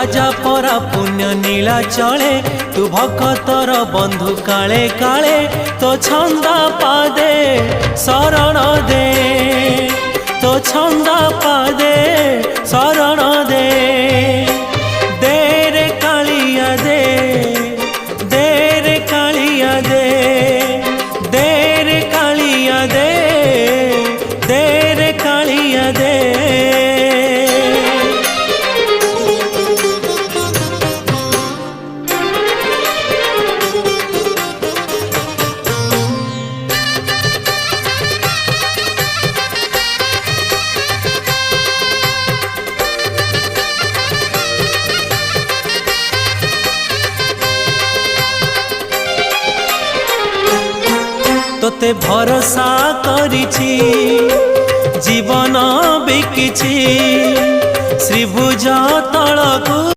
राजा परा पुण्य नीला चले तू भक्तर बंधु काले काले तो छंदा पादे शरण दे तो छंदा पादे शरण दे दे रे कालिया दे रे कालिया दे रे कालिया दे रे कालिया दे। तोते भरोसा करिछि जीवन बिकिछि श्रीभुज तलकु।